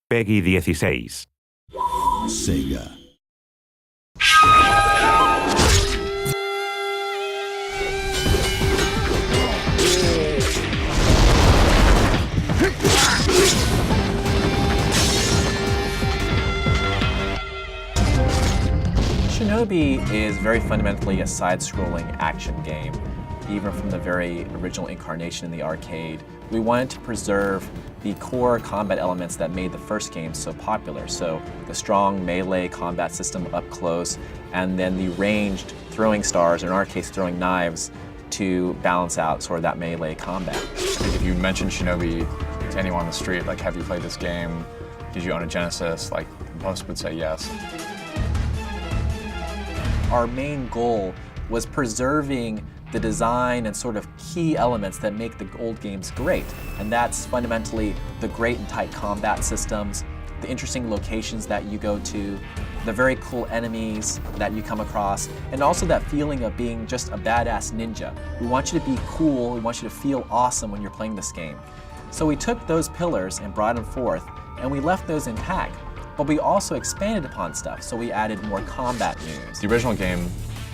Peggy 16. Sega. Shinobi is very fundamentally a side-scrolling action game, even from the very original incarnation in the arcade. We wanted to preserve the core combat elements that made the first game so popular. So the strong melee combat system up close, and then the ranged throwing stars, or in our case throwing knives, to balance out sort of that melee combat. I think if you mention Shinobi to anyone on the street, like, have you played this game? Did you own a Genesis? Like, most would say yes. Our main goal was preserving the design and sort of key elements that make the old games great. And that's fundamentally the great and tight combat systems, the interesting locations that you go to, the very cool enemies that you come across, and also that feeling of being just a badass ninja. We want you to be cool, we want you to feel awesome when you're playing this game. So we took those pillars and brought them forth, and we left those intact. But we also expanded upon stuff, so we added more combat moves. The original game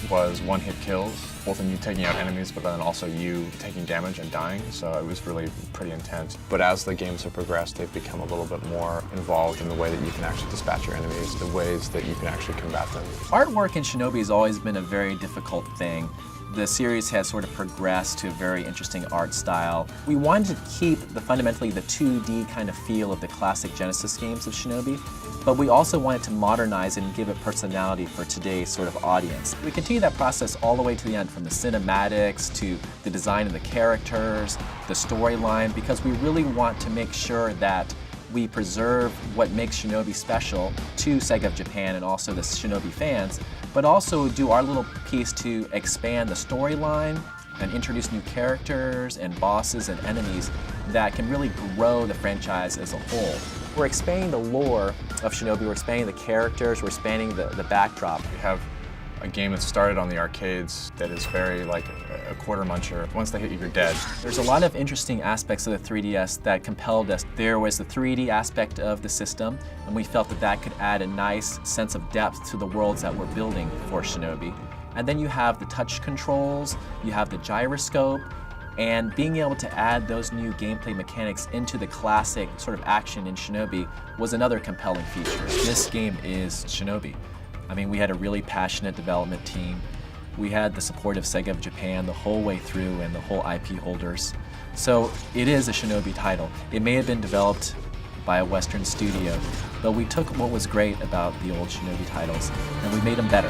was one-hit kills, both in you taking out enemies, but then also you taking damage and dying, so it was really pretty intense. But as the games have progressed, they've become a little bit more involved in the way that you can actually dispatch your enemies, the ways that you can actually combat them. Artwork in Shinobi has always been a very difficult thing. The series has sort of progressed to a very interesting art style. We wanted to keep fundamentally the 2D kind of feel of the classic Genesis games of Shinobi, but we also wanted to modernize it and give it personality for today's sort of audience. We continue that process all the way to the end, from the cinematics to the design of the characters, the storyline, because we really want to make sure that we preserve what makes Shinobi special to Sega of Japan and also the Shinobi fans, but also do our little piece to expand the storyline and introduce new characters and bosses and enemies that can really grow the franchise as a whole. We're expanding the lore of Shinobi, we're expanding the characters, we're expanding the backdrop. We have a game that started on the arcades that is very like a quarter muncher. Once they hit you, you're dead. There's a lot of interesting aspects of the 3DS that compelled us. There was the 3D aspect of the system, and we felt that that could add a nice sense of depth to the worlds that we're building for Shinobi. And then you have the touch controls, you have the gyroscope, and being able to add those new gameplay mechanics into the classic sort of action in Shinobi was another compelling feature. This game is Shinobi. I mean, we had a really passionate development team. We had the support of Sega of Japan the whole way through and the whole IP holders. So it is a Shinobi title. It may have been developed by a Western studio, but we took what was great about the old Shinobi titles and we made them better.